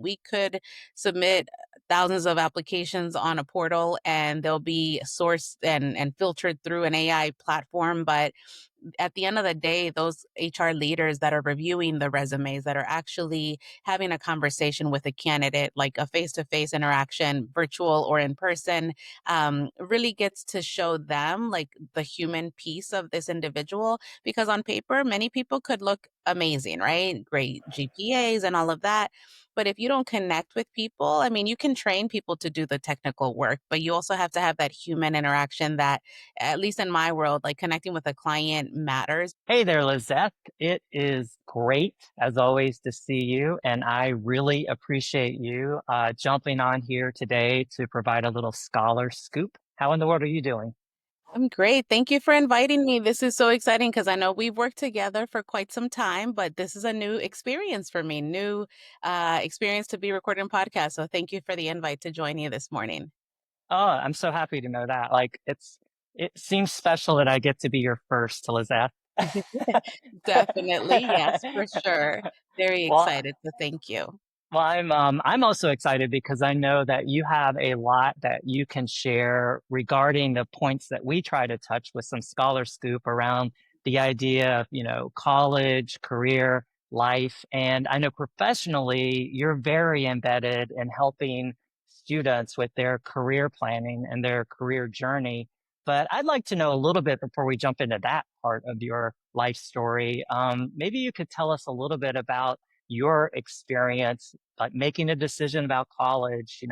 We could submit thousands of applications on a portal and they'll be sourced and filtered through an AI platform. But at the end of the day, those HR leaders that are reviewing the resumes, that are actually having a conversation with a candidate, like a face to face interaction, virtual or in person, really gets to show them like the human piece of this individual. Because on paper, many people could look amazing, right? Great GPAs and all of that. But if you don't connect with people, I mean, you can train people to do the technical work, but you also have to have that human interaction that, at least in my world, like connecting with a client matters. Hey there, Lizeth. It is great, as always, to see you, and I really appreciate you jumping on here today to provide a little scholar scoop. How in the world are you doing? I'm great. Thank you for inviting me. This is so exciting because I know we've worked together for quite some time, but this is a new experience for me, new experience to be recording podcast. So thank you for the invite to join you this morning. Oh, I'm so happy to know that. It seems special that I get to be your first, Lizeth. Definitely. Yes, for sure. Very Well, excited. So thank you. I'm also excited because I know that you have a lot that you can share regarding the points that we try to touch with some scholar scoop around the idea of, college, career, life. And I know professionally, you're very embedded in helping students with their career planning and their career journey. But I'd like to know a little bit before we jump into that part of your life story. Maybe you could tell us a little bit about your experience, like making a decision about college.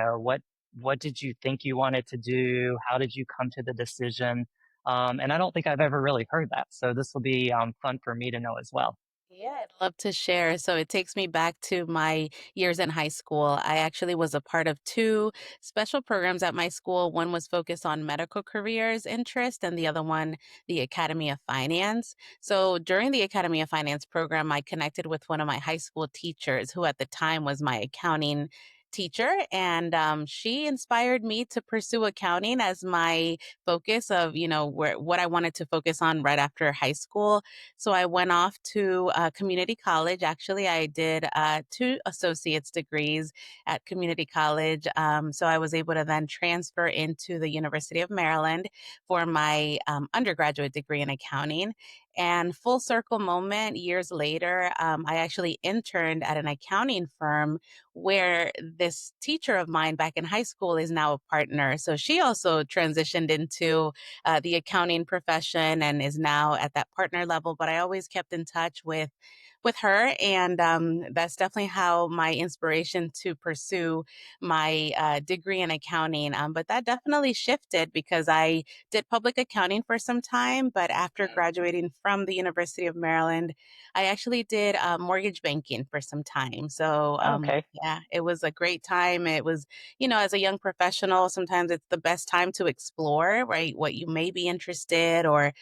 What did you think you wanted to do? How did you come to the decision? And I don't think I've ever really heard that. So this will be fun for me to know as well. Yeah, I'd love to share. So it takes me back to my years in high school. I actually was a part of two special programs at my school. One was focused on medical careers interest, and the other one, the Academy of Finance. So during the Academy of Finance program, I connected with one of my high school teachers, who at the time was my accounting teacher. And she inspired me to pursue accounting as my focus of, what I wanted to focus on right after high school. So I went off to community college. Actually, I did two associate's degrees at community college. So I was able to then transfer into the University of Maryland for my undergraduate degree in accounting. And full circle moment, years later, I actually interned at an accounting firm where this teacher of mine back in high school is now a partner. So she also transitioned into the accounting profession and is now at that partner level. But I always kept in touch with her, and that's definitely how my inspiration to pursue my degree in accounting. But that definitely shifted because I did public accounting for some time. But after graduating from the University of Maryland, I actually did mortgage banking for some time. So Okay. yeah, it was a great time. It was, as a young professional, sometimes it's the best time to explore, right, what you may be interested, or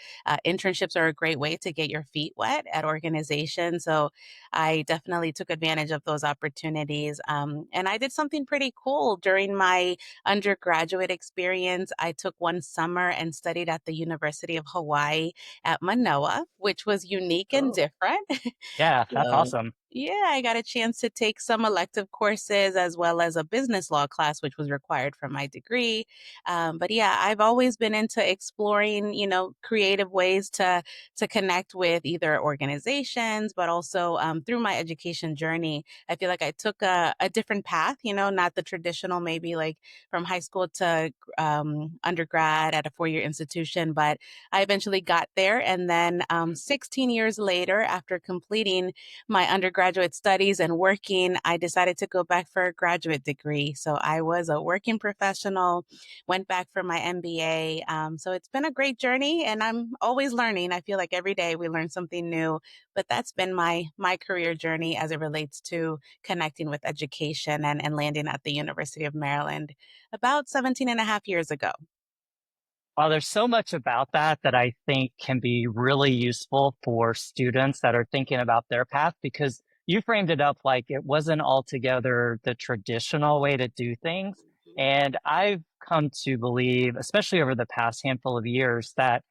internships are a great way to get your feet wet at organizations. So I definitely took advantage of those opportunities. And I did something pretty cool during my undergraduate experience. I took one summer and studied at the University of Hawaii at Manoa, which was unique and Oh, different. yeah, that's So, awesome. yeah, I got a chance to take some elective courses as well as a business law class, which was required for my degree. But yeah, I've always been into exploring, creative ways to connect with either organizations, but also through my education journey, I feel like I took a different path. Not the traditional, maybe like from high school to undergrad at a 4-year institution, but I eventually got there. And then 16 years later, after completing my undergraduate studies and working, I decided to go back for a graduate degree. So I was a working professional, went back for my MBA. So it's been a great journey, and I'm always learning. I feel like every day we learn something new, but that's been my career journey as it relates to connecting with education and landing at the University of Maryland about 17 and a half years ago. Well, there's so much about that that I think can be really useful for students that are thinking about their path because you framed it up like it wasn't altogether the traditional way to do things. And I've come to believe, especially over the past handful of years, that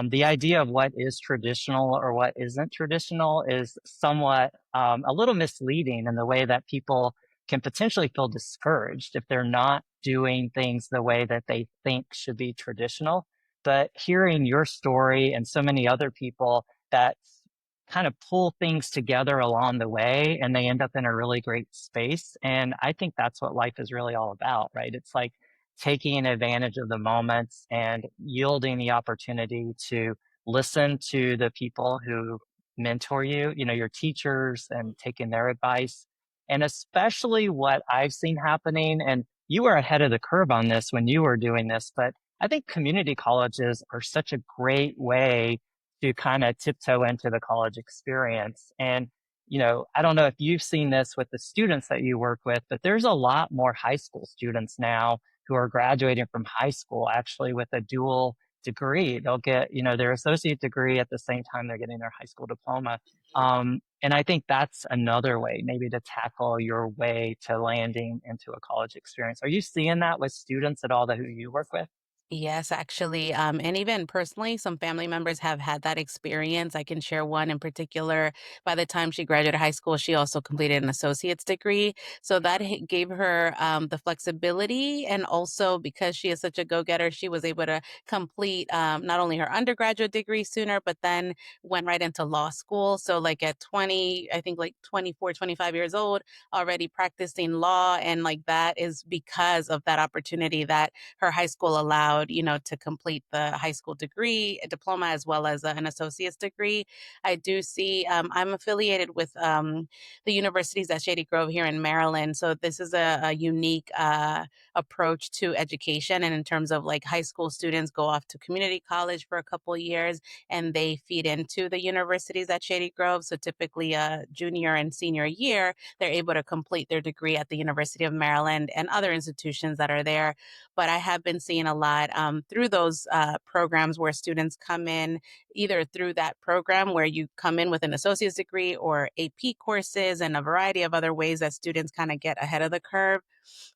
the idea of what is traditional or what isn't traditional is somewhat a little misleading in the way that people can potentially feel discouraged if they're not doing things the way that they think should be traditional. But hearing your story and so many other people that kind of pull things together along the way and they end up in a really great space. And I think that's what life is really all about, right? It's like taking advantage of the moments and yielding the opportunity to listen to the people who mentor you, your teachers, and taking their advice. And especially what I've seen happening, and you were ahead of the curve on this when you were doing this, but I think community colleges are such a great way to kind of tiptoe into the college experience. And, I don't know if you've seen this with the students that you work with, but there's a lot more high school students now who are graduating from high school actually with a dual degree. They'll get, their associate degree at the same time they're getting their high school diploma. And I think that's another way maybe to tackle your way to landing into a college experience. Are you seeing that with students at all that who you work with? Yes, actually, and even personally, some family members have had that experience. I can share one in particular. By the time she graduated high school, she also completed an associate's degree. So that gave her the flexibility. And also, because she is such a go getter, she was able to complete not only her undergraduate degree sooner, but then went right into law school. So, like at 20, I think like 24, 25 years old, already practicing law. And like that is because of that opportunity that her high school allowed, to complete the high school degree, a diploma, as well as an associate's degree. I do see, I'm affiliated with the universities at Shady Grove here in Maryland. So this is a unique approach to education. And in terms of like high school students go off to community college for a couple years and they feed into the universities at Shady Grove. So typically a junior and senior year, they're able to complete their degree at the University of Maryland and other institutions that are there. But I have been seeing a lot through those programs where students come in either through that program where you come in with an associate's degree or AP courses and a variety of other ways that students kind of get ahead of the curve.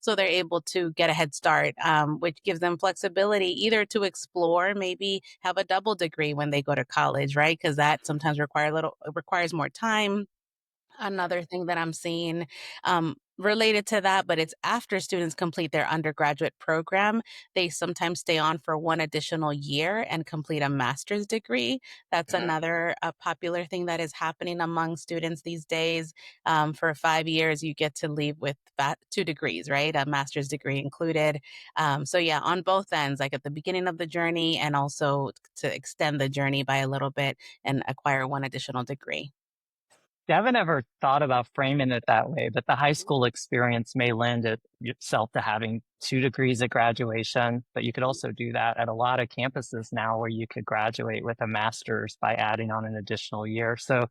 So they're able to get a head start, which gives them flexibility either to explore, maybe have a double degree when they go to college, right? Because that sometimes requires more time. Another thing that I'm seeing, related to that, but it's after students complete their undergraduate program, they sometimes stay on for one additional year and complete a master's degree. That's another popular thing that is happening among students these days. For 5 years, you get to leave with 2 degrees, right? A master's degree included. So yeah, on both ends, like at the beginning of the journey and also to extend the journey by a little bit and acquire one additional degree. I haven't ever thought about framing it that way, but the high school experience may lend itself to having 2 degrees at graduation, but you could also do that at a lot of campuses now where you could graduate with a master's by adding on an additional year. So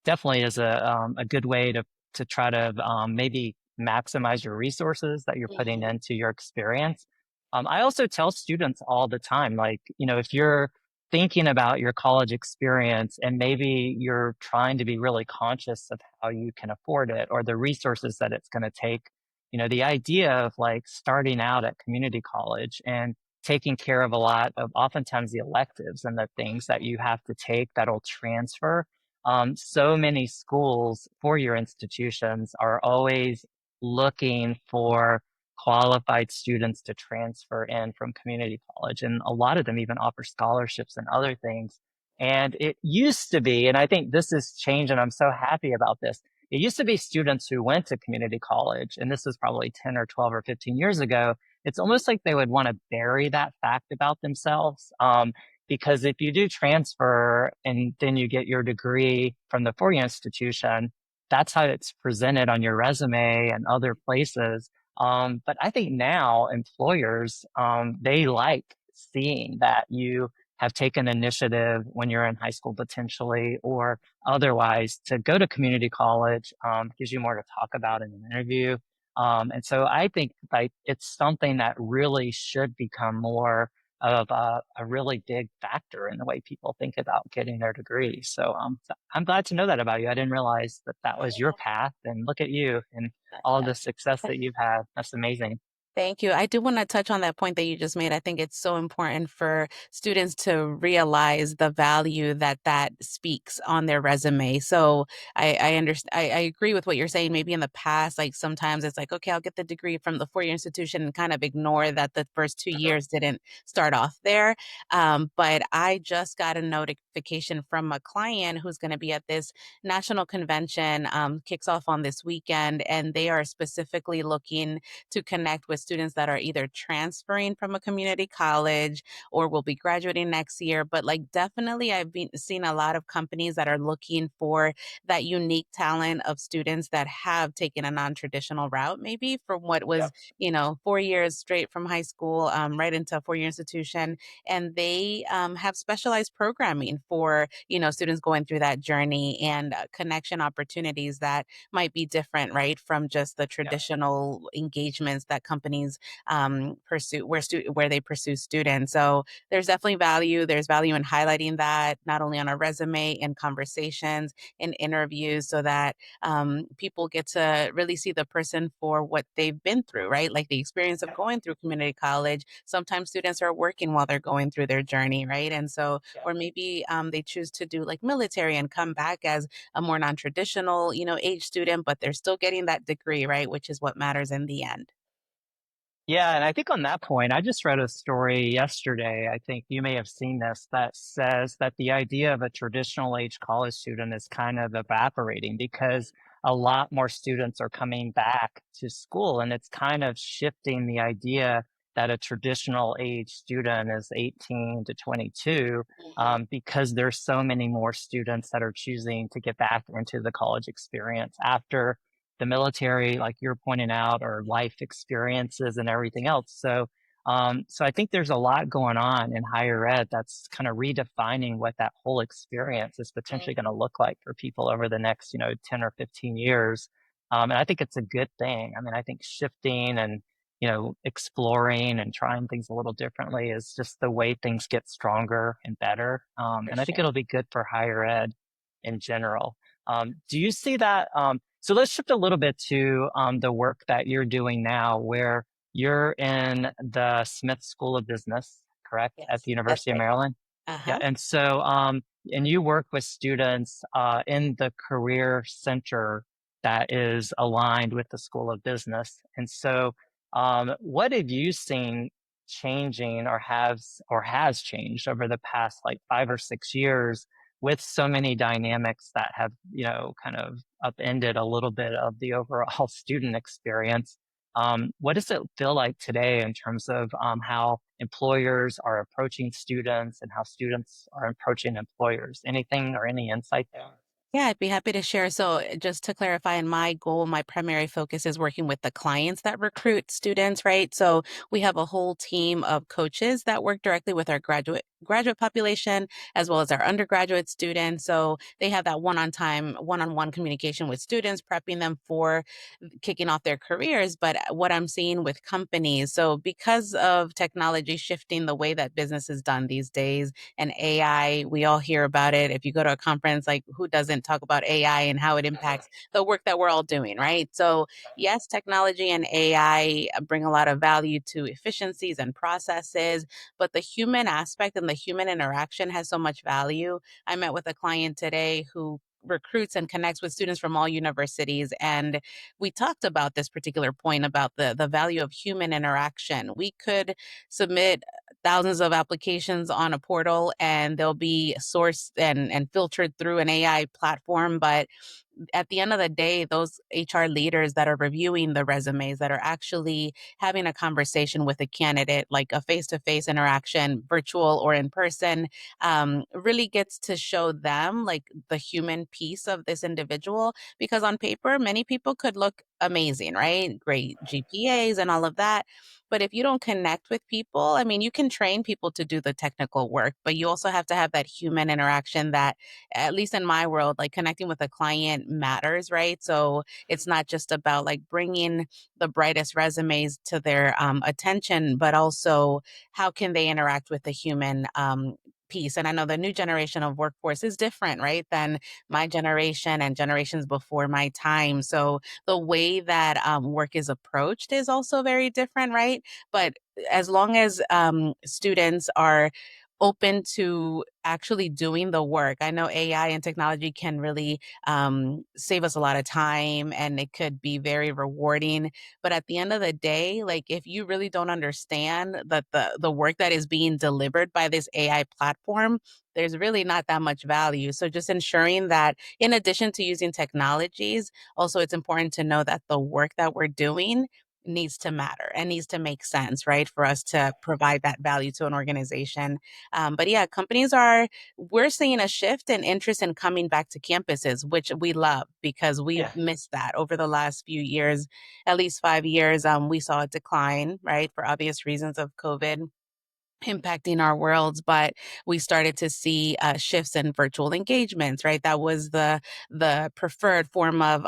definitely is a good way to try to maybe maximize your resources that you're putting Mhm. into your experience. I also tell students all the time, like, if you're thinking about your college experience and maybe you're trying to be really conscious of how you can afford it or the resources that it's going to take, the idea of like starting out at community college and taking care of a lot of oftentimes the electives and the things that you have to take that'll transfer. So many schools, four-year institutions, are always looking for qualified students to transfer in from community college. And a lot of them even offer scholarships and other things. And it used to be, and I think this has changed, and I'm so happy about this. It used to be students who went to community college, and this was probably 10 or 12 or 15 years ago. It's almost like they would want to bury that fact about themselves. Because if you do transfer and then you get your degree from the four-year institution, that's how it's presented on your resume and other places. But I think now employers, they like seeing that you have taken initiative when you're in high school potentially or otherwise to go to community college, gives you more to talk about in an interview. And so I think like it's something that really should become more of a really big factor in the way people think about getting their degree. So I'm glad to know that about you. I didn't realize that that was your path, and look at you and all the success that you've had. That's amazing. Thank you. I do want to touch on that point that you just made. I think it's so important for students to realize the value that that speaks on their resume. So I understand. I agree with what you're saying. Maybe in the past, like sometimes it's like, okay, I'll get the degree from the 4 year institution and kind of ignore that the first 2 years didn't start off there. But I just got a notification from a client who's going to be at this national convention, kicks off on this weekend, and they are specifically looking to connect with students that are either transferring from a community college or will be graduating next year. But like definitely I've been seen a lot of companies that are looking for that unique talent of students that have taken a non-traditional route, maybe from what was, Yep. 4 years straight from high school, right into a 4 year institution. And they have specialized programming for, students going through that journey and connection opportunities that might be different, right, from just the Yep. traditional engagements that companies pursue where they pursue students. So there's definitely value. There's value in highlighting that not only on a resume, in conversations, in interviews, so that people get to really see the person for what they've been through, right? Like the experience of Yep. going through community college. Sometimes students are working while they're going through their journey, right? And so, Yep. or maybe they choose to do like military and come back as a more non-traditional, age student, but they're still getting that degree, right? Which is what matters in the end. Yeah, and I think on that point, I just read a story yesterday. I think you may have seen this that says that the idea of a traditional age college student is kind of evaporating because a lot more students are coming back to school, and it's kind of shifting the idea that a traditional age student is 18 to 22, Mhm. because there's so many more students that are choosing to get back into the college experience after the military, like you're pointing out, or life experiences and everything else. So I think there's a lot going on in higher ed that's kind of redefining what that whole experience is potentially going to Mhm. look like for people over the next, 10 or 15 years. And I think it's a good thing. I mean, I think shifting and, exploring and trying things a little differently is just the way things get stronger and better. For And I think sure. it'll be good for higher ed in general. Do you see that? So let's shift a little bit to the work that you're doing now, where you're in the Smith School of Business, correct, at Yes, the that's University of right. Maryland? Yeah, Uh-huh. and so and you work with students in the career center that is aligned with the School of Business. And so, what have you seen changing, or has changed over the past like 5 or 6 years, with so many dynamics that have, kind of upended a little bit of the overall student experience? What does it feel like today in terms of how employers are approaching students and how students are approaching employers? Anything or any insight there? Yeah, I'd be happy to share. So, just to clarify, in my goal, my primary focus is working with the clients that recruit students, right? So, we have a whole team of coaches that work directly with our graduate population as well as our undergraduate students. So, they have that one-on-one communication with students, prepping them for kicking off their careers. But what I'm seeing with companies, so because of technology shifting the way that business is done these days, and AI, we all hear about it. If you go to a conference, like who doesn't talk about AI and how it impacts the work that we're all doing, right? So, yes, technology and AI bring a lot of value to efficiencies and processes, but the human aspect and the human interaction has so much value. I met with a client today who recruits and connects with students from all universities, and we talked about this particular point about the value of human interaction. We could submit thousands of applications on a portal and they'll be sourced and filtered through an AI platform. But at the end of the day, those HR leaders that are reviewing the resumes, that are actually having a conversation with a candidate, like a face to face interaction, virtual or in person, really gets to show them like the human piece of this individual. Because on paper, many people could look amazing, right? Great GPAs and all of that. But if you don't connect with people, I mean, you can train people to do the technical work, but you also have to have that human interaction that, at least in my world, like connecting with a client matters, right? So it's not just about like bringing the brightest resumes to their attention, but also how can they interact with the human piece. And I know the new generation of workforce is different, right, than my generation and generations before my time. So the way that work is approached is also very different, right? But as long as students are open to actually doing the work, I know AI and technology can really save us a lot of time and it could be very rewarding. But at the end of the day, like if you really don't understand that the work that is being delivered by this AI platform, there's really not that much value. So just ensuring that in addition to using technologies, also it's important to know that the work that we're doing needs to matter and needs to make sense, right? For us to provide that value to an organization. But yeah, we're seeing a shift in interest in coming back to campuses, which we love because we've Yeah. missed that over the last few years, at least 5 years. We saw a decline, right, for obvious reasons of COVID impacting our worlds, but we started to see shifts in virtual engagements, right? That was the preferred form of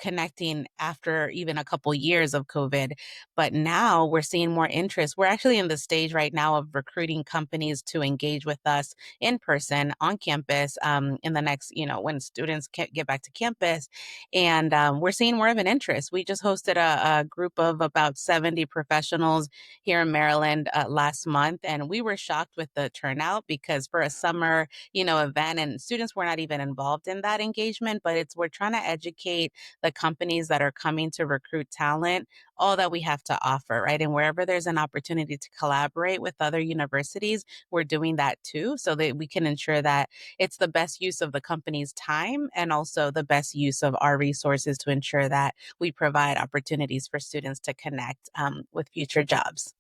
connecting after even a couple years of COVID. But now we're seeing more interest. We're actually in the stage right now of recruiting companies to engage with us in person on campus in the next, when students get back to campus. And we're seeing more of an interest. We just hosted a group of about 70 professionals here in Maryland last month, and we were shocked with the turnout because for a summer, event, and students were not even involved in that engagement, but we're trying to educate the companies that are coming to recruit talent all that we have to offer, right? And wherever there's an opportunity to collaborate with other universities, we're doing that too, so that we can ensure that it's the best use of the company's time and also the best use of our resources to ensure that we provide opportunities for students to connect with future jobs.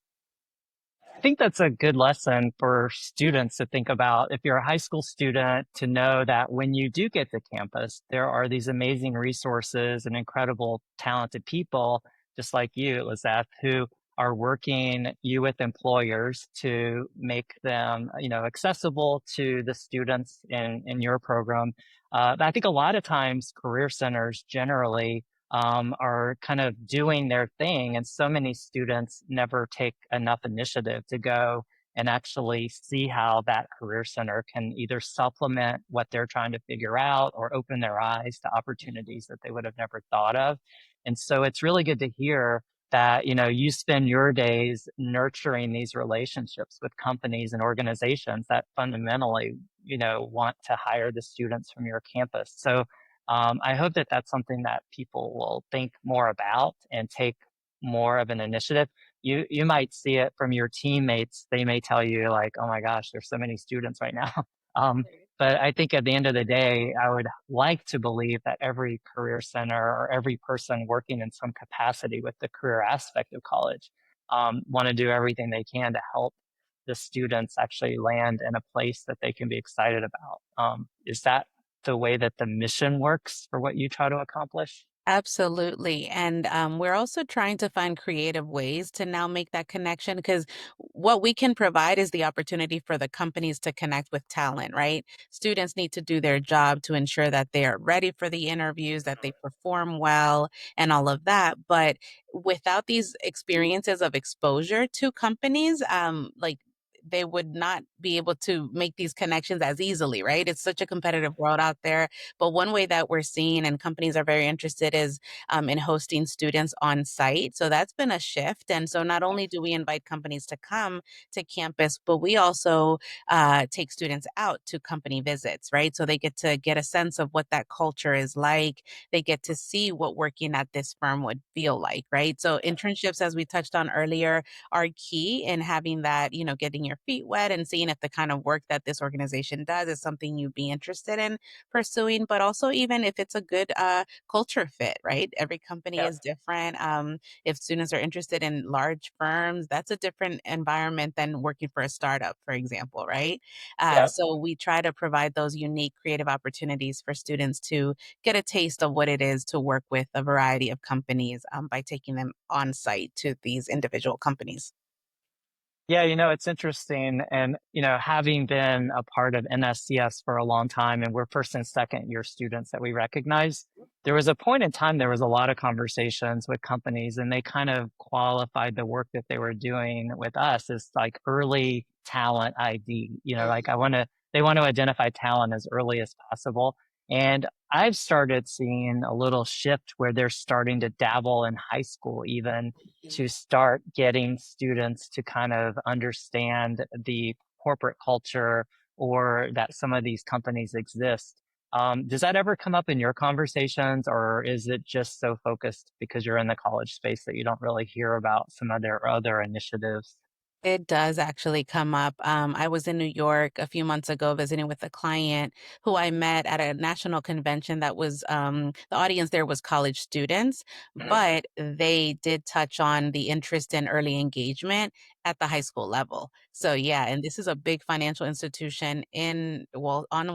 I think that's a good lesson for students to think about. If you're a high school student, to know that when you do get to campus, there are these amazing resources and incredible, talented people, just like you, Lizeth, who are working you with employers to make them, accessible to the students in your program. I think a lot of times career centers generally are kind of doing their thing. And so many students never take enough initiative to go and actually see how that career center can either supplement what they're trying to figure out or open their eyes to opportunities that they would have never thought of. And so it's really good to hear that, you spend your days nurturing these relationships with companies and organizations that fundamentally, want to hire the students from your campus. So I hope that that's something that people will think more about and take more of an initiative. You might see it from your teammates. They may tell you like, "Oh my gosh, there's so many students right now." Um, but I think at the end of the day, I would like to believe that every career center or every person working in some capacity with the career aspect of college want to do everything they can to help the students actually land in a place that they can be excited about. Is that the way that the mission works for what you try to accomplish? Absolutely. And we're also trying to find creative ways to now make that connection because what we can provide is the opportunity for the companies to connect with talent, right? Students need to do their job to ensure that they are ready for the interviews, that they perform well, and all of that. But without these experiences of exposure to companies, like they would not be able to make these connections as easily, right? It's such a competitive world out there, but one way that we're seeing and companies are very interested is in hosting students on site. So that's been a shift. And so not only do we invite companies to come to campus, but we also take students out to company visits, right? So they get to get a sense of what that culture is like. They get to see what working at this firm would feel like, right? So internships, as we touched on earlier, are key in having that, getting your feet wet and seeing if the kind of work that this organization does is something you'd be interested in pursuing, but also even if it's a good culture fit, right? Every company Yeah. is different. If students are interested in large firms, that's a different environment than working for a startup, for example, right? Yeah. So we try to provide those unique creative opportunities for students to get a taste of what it is to work with a variety of companies by taking them on site to these individual companies. Yeah, it's interesting. And, having been a part of NSCS for a long time, and we're first and second year students that we recognize, there was a point in time, there was a lot of conversations with companies, and they kind of qualified the work that they were doing with us as like early talent ID. Like they want to identify talent as early as possible. And I've started seeing a little shift where they're starting to dabble in high school even to start getting students to kind of understand the corporate culture or that some of these companies exist. Does that ever come up in your conversations, or is it just so focused because you're in the college space that you don't really hear about some of their other initiatives? It does actually come up. I was in New York a few months ago visiting with a client who I met at a national convention that was, the audience there was college students, but they did touch on the interest in early engagement at the high school level. So yeah, and this is a big financial institution on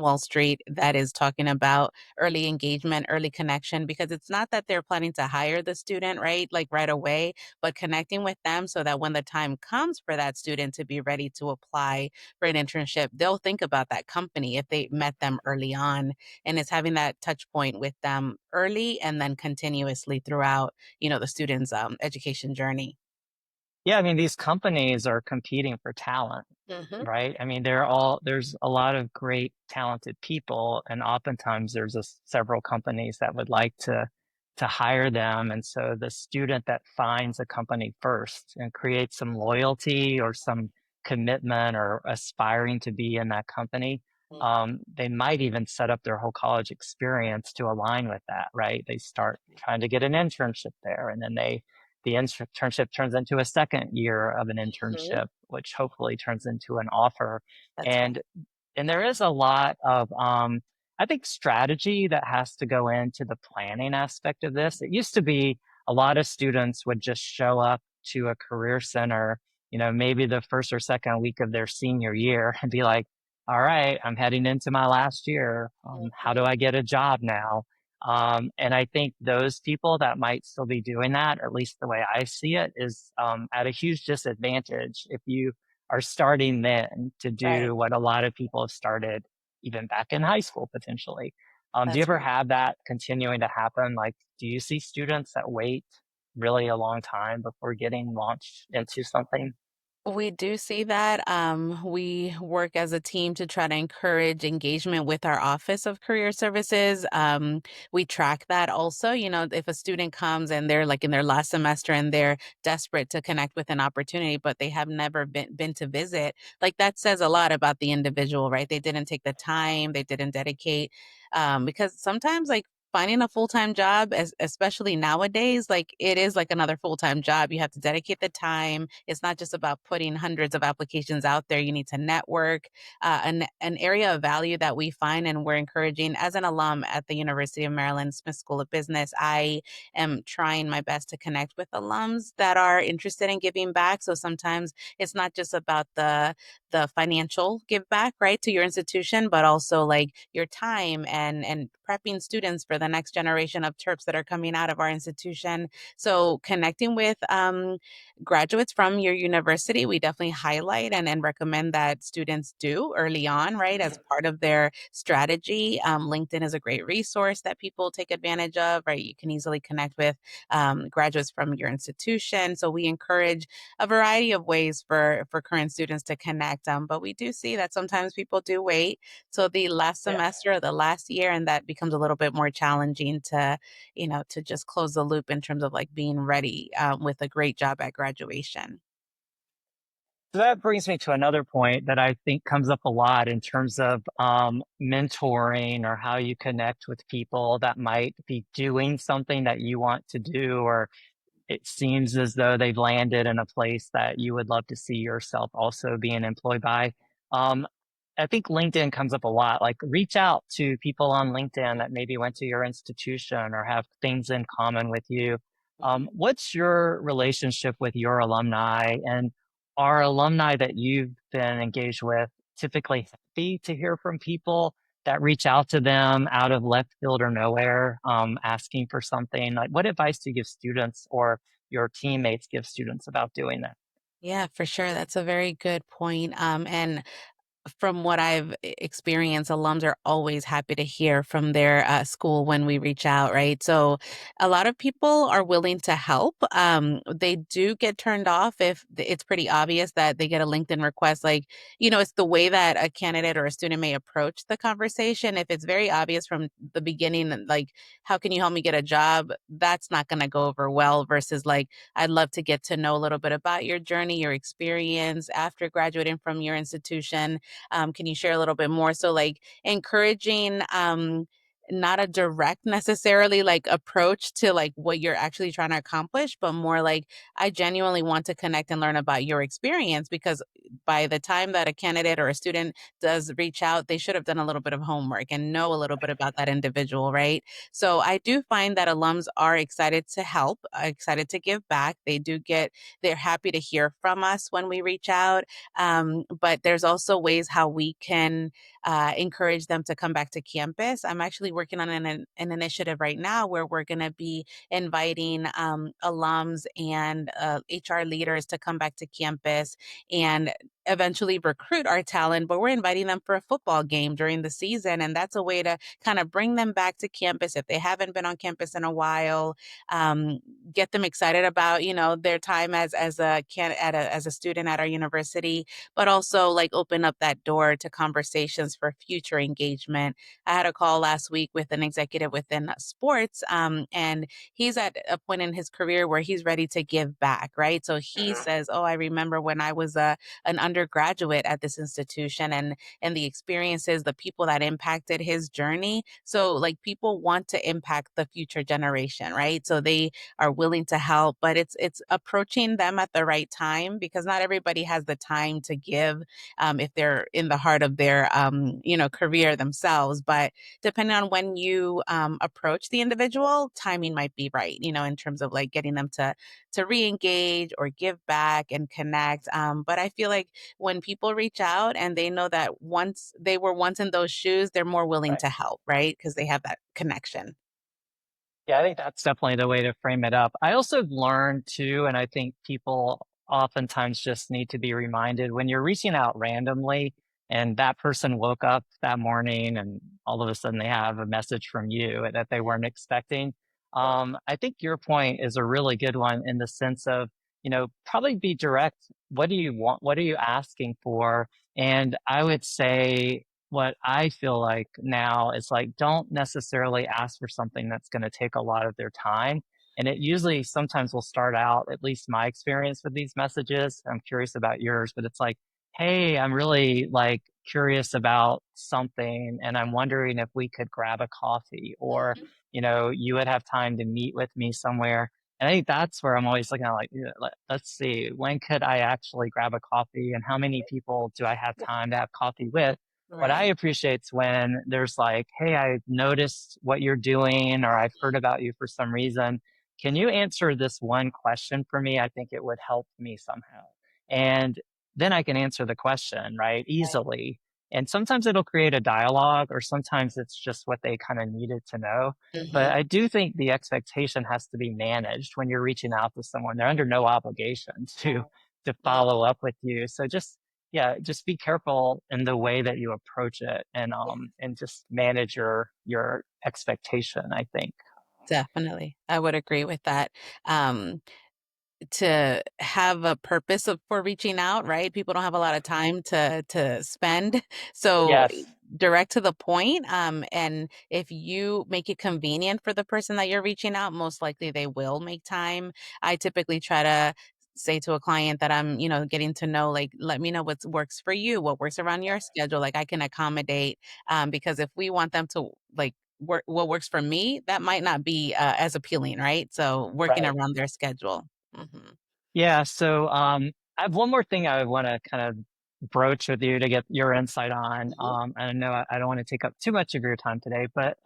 Wall Street that is talking about early engagement, early connection, because it's not that they're planning to hire the student, right? Like right away, but connecting with them so that when the time comes for that student to be ready to apply for an internship, they'll think about that company if they met them early on. And it's having that touch point with them early and then continuously throughout, the student's education journey. Yeah, I mean, these companies are competing for talent, Hmm. right? I mean, there's a lot of great talented people, and oftentimes there's several companies that would like to hire them. And so the student that finds a company first and creates some loyalty or some commitment or aspiring to be in that company, they might even set up their whole college experience to align with that, right? They start trying to get an internship there, and then the internship turns into a second year of an Hmm. internship, which hopefully turns into an offer. That's right. And there is a lot of I think strategy that has to go into the planning aspect of this. It used to be a lot of students would just show up to a career center, maybe the first or second week of their senior year and be like, all right, I'm heading into my last year. How do Hmm. I get a job now? And I think those people that might still be doing that, or at least the way I see it, is at a huge disadvantage if you are starting then to Right. do what a lot of people have started even back in high school potentially. Do you That's ever right. have that continuing to happen? Like, do you see students that wait really a long time before getting launched into something? We do see that. We work as a team to try to encourage engagement with our Office of Career Services. We track that also. If a student comes and they're like in their last semester and they're desperate to connect with an opportunity, but they have never been to visit, like that says a lot about the individual, right? They didn't take the time, they didn't dedicate. Because sometimes, like, finding a full-time job, especially nowadays, like it is like another full-time job. You have to dedicate the time. It's not just about putting hundreds of applications out there. You need to network. An area of value that we find and we're encouraging as an alum at the University of Maryland Smith School of Business, I am trying my best to connect with alums that are interested in giving back. So sometimes it's not just about the financial give back, right, to your institution, but also like your time and prepping students for the next generation of Terps that are coming out of our institution. So connecting with graduates from your university, we definitely highlight and recommend that students do early on, right, as part of their strategy. LinkedIn is a great resource that people take advantage of, right? You can easily connect with graduates from your institution. So we encourage a variety of ways for current students to connect. But we do see that sometimes people do wait till the last Yeah. semester or the last year, and that becomes a little bit more challenging to just close the loop in terms of like being ready with a great job at graduation. So that brings me to another point that I think comes up a lot in terms of mentoring or how you connect with people that might be doing something that you want to do, or it seems as though they've landed in a place that you would love to see yourself also being employed by. Um, I think LinkedIn comes up a lot. Like, reach out to people on LinkedIn that maybe went to your institution or have things in common with you. Mhm. What's your relationship with your alumni, and are alumni that you've been engaged with typically happy to hear from people that reach out to them out of left field or nowhere, asking for something? Like, what advice do you give students or your teammates give students about doing that? Yeah, for sure. That's a very good point. And from what I've experienced, alums are always happy to hear from their school when we reach out, right? So a lot of people are willing to help. They do get turned off if it's pretty obvious that they get a LinkedIn request. Like, it's the way that a candidate or a student may approach the conversation. If it's very obvious from the beginning, like, how can you help me get a job? That's not going to go over well versus like, I'd love to get to know a little bit about your journey, your experience after graduating from your institution. Can you share a little bit more? So, like, encouraging, not a direct necessarily like approach to like what you're actually trying to accomplish, but more like, I genuinely want to connect and learn about your experience because by the time that a candidate or a student does reach out, they should have done a little bit of homework and know a little bit about that individual, right? So I do find that alums are excited to help, excited to give back. They're happy to hear from us when we reach out. But there's also ways how we can encourage them to come back to campus. I'm actually working on an initiative right now where we're going to be inviting alums and HR leaders to come back to campus and eventually recruit our talent, but we're inviting them for a football game during the season. And that's a way to kind of bring them back to campus if they haven't been on campus in a while, um, get them excited about, their time as a student at our university, but also like open up that door to conversations for future engagement. I had a call last week with an executive within sports, and he's at a point in his career where he's ready to give back, right? So he says, "Oh, I remember when I was an undergraduate at this institution, and the experiences, the people that impacted his journey." So like people want to impact the future generation, right? So they are willing to help, but it's approaching them at the right time because not everybody has the time to give if they're in the heart of their career themselves. But depending on when you approach the individual, timing might be right, in terms of like getting them to re-engage or give back and connect. But I feel like when people reach out and they know that once they were once in those shoes, they're more willing Right. to help, right? Because they have that connection. Yeah, I think that's definitely the way to frame it up. I also learned too, and I think people oftentimes just need to be reminded when you're reaching out randomly and that person woke up that morning and all of a sudden they have a message from you that they weren't expecting. I think your point is a really good one in the sense of, probably be direct. What do you want? What are you asking for? And I would say what I feel like now is like, don't necessarily ask for something that's going to take a lot of their time. And it usually sometimes will start out, at least my experience with these messages. I'm curious about yours, but it's like, hey, I'm really like curious about something and I'm wondering if we could grab a coffee or, you would have time to meet with me somewhere. And I think that's where I'm always looking at like, yeah, let's see, when could I actually grab a coffee and how many people do I have time to have coffee with? What I Right. appreciate is when there's like, hey, I noticed what you're doing, or I've heard about you for some reason. Can you answer this one question for me? I think it would help me somehow. And then I can answer the question, right, easily. And sometimes it'll create a dialogue, or sometimes it's just what they kind of needed to know. But Hmm. I do think the expectation has to be managed when you're reaching out to someone. They're under no obligation to Yeah. follow up with you. So just be careful in the way that you approach it and just manage your expectation, I think. Definitely. I would agree with that. Um, to have a purpose for reaching out, right? People don't have a lot of time to spend. So Yes. direct to the point. And if you make it convenient for the person that you're reaching out, most likely they will make time. I typically try to say to a client that I'm, getting to know, like, let me know what works for you, what works around your schedule. Like I can accommodate. Because if we want them to like what works for me, that might not be as appealing, right? So working Right. around their schedule. Mhm. Yeah, so I have one more thing I want to kind of broach with you to get your insight on. Mhm. I know I don't want to take up too much of your time today, but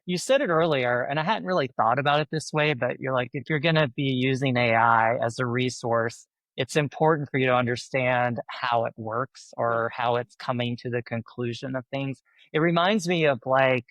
you said it earlier, and I hadn't really thought about it this way, but you're like, if you're going to be using AI as a resource, it's important for you to understand how it works Right. or how it's coming to the conclusion of things. It reminds me of like,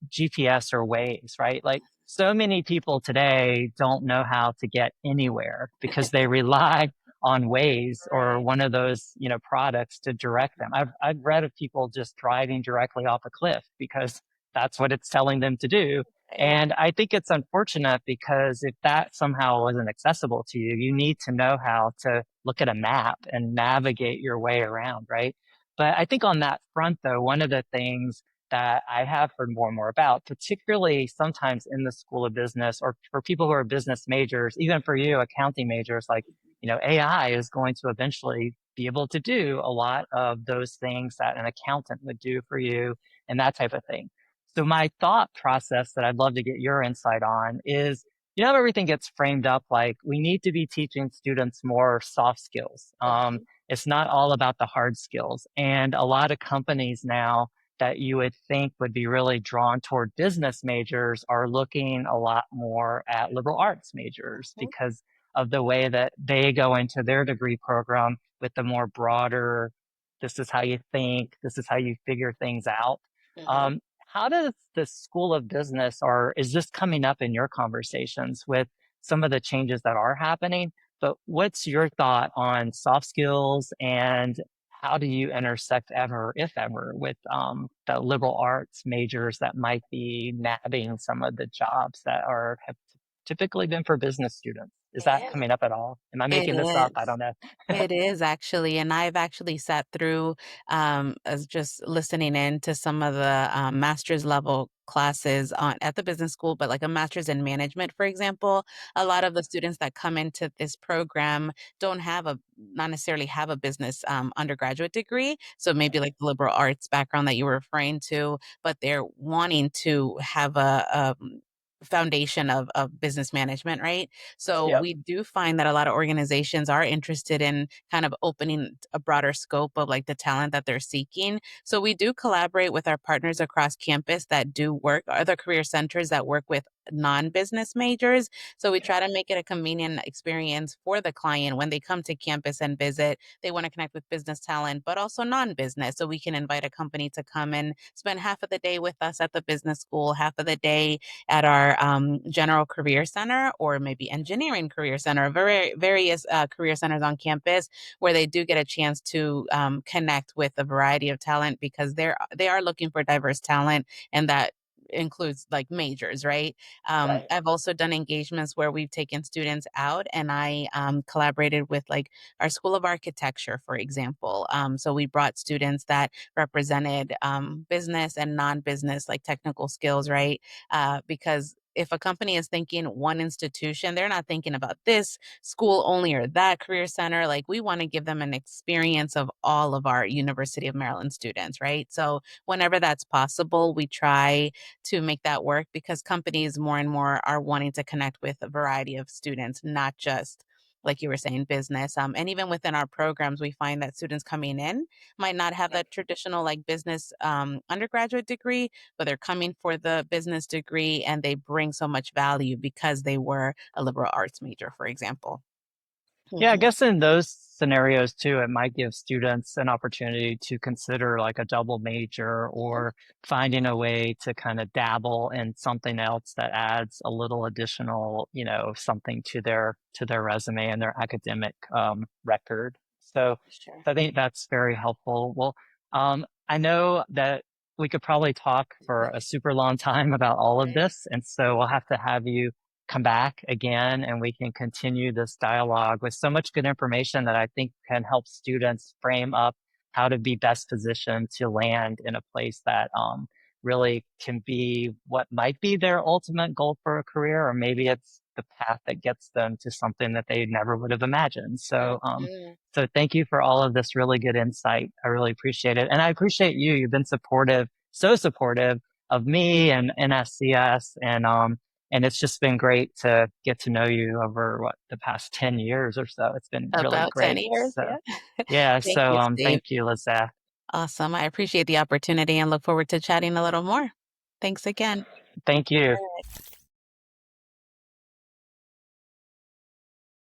GPS or Waze, right? Like so many people today don't know how to get anywhere because they rely on Waze or Right, one of those, products to direct them. I've read of people just driving directly off a cliff because that's what it's telling them to do. right. And I think it's unfortunate because if that somehow wasn't accessible to you, you need to know how to look at a map and navigate your way around, right? But I think on that front, though, one of the things that I have heard more and more about, particularly sometimes in the School of Business or for people who are business majors, even for you, accounting majors, like, AI is going to eventually be able to do a lot of those things that an accountant would do for you and that type of thing. So my thought process that I'd love to get your insight on is, everything gets framed up like we need to be teaching students more soft skills. Mhm. It's not all about the hard skills. And a lot of companies now that you would think would be really drawn toward business majors are looking a lot more at liberal arts majors Mhm. because of the way that they go into their degree program with the more broader, this is how you think, this is how you figure things out. Mhm. How does the School of Business, or is this coming up in your conversations with some of the changes that are happening? But what's your thought on soft skills and how do you intersect ever, if ever, with the liberal arts majors that might be nabbing some of the jobs that have typically been for business students? Is that Yeah, coming up at all? Am I it making this up? I is. don't know. It is actually, and I've actually sat through, as just listening in to some of the, master's level classes on at the business school, but like a master's in management, for example. A lot of the students that come into this program don't have not necessarily have a business, undergraduate degree, so maybe like the liberal arts background that you were referring to, but they're wanting to have a foundation of business management, right? So Yep. we do find that a lot of organizations are interested in kind of opening a broader scope of like the talent that they're seeking. So we do collaborate with our partners across campus that do work, other career centers that work with non-business majors. So we try to make it a convenient experience for the client when they come to campus and visit. They want to connect with business talent, but also non-business. So we can invite a company to come and spend half of the day with us at the business school, half of the day at our general career center or maybe engineering career center, various career centers on campus where they do get a chance to connect with a variety of talent because they are looking for diverse talent and that includes like majors, right? Right. I've also done engagements where we've taken students out and I collaborated with like our School of Architecture, for example. So we brought students that represented business and non-business like technical skills, right? Because if a company is thinking one institution, they're not thinking about this school only or that career center. Like we want to give them an experience of all of our University of Maryland students, right? So whenever that's possible, we try to make that work because companies more and more are wanting to connect with a variety of students, not just like you were saying, business. And even within our programs, we find that students coming in might not have that traditional like business undergraduate degree, but they're coming for the business degree and they bring so much value because they were a liberal arts major, for example. Yeah, I Mhm. guess in those scenarios too, it might give students an opportunity to consider like a double major Mhm. or finding a way to kind of dabble in something else that adds a little additional, something to their resume and their academic record. So Sure. I think that's very helpful. Well, I know that we could probably talk for Mhm. a super long time about all of Right. this, and so we'll have to have you come back again and we can continue this dialogue with so much good information that I think can help students frame up how to be best positioned to land in a place that really can be what might be their ultimate goal for a career, or maybe it's the path that gets them to something that they never would have imagined. Mhm. So thank you for all of this really good insight. I really appreciate it. And I appreciate you. You've been supportive, so supportive of me and NSCS and it's just been great to get to know you over the past 10 years or so. It's been really About 10 great. years, So yeah. yeah, Thank so you, Steve. thank you, Lizeth. Awesome. I appreciate the opportunity and look forward to chatting a little more. Thanks again. Thank you.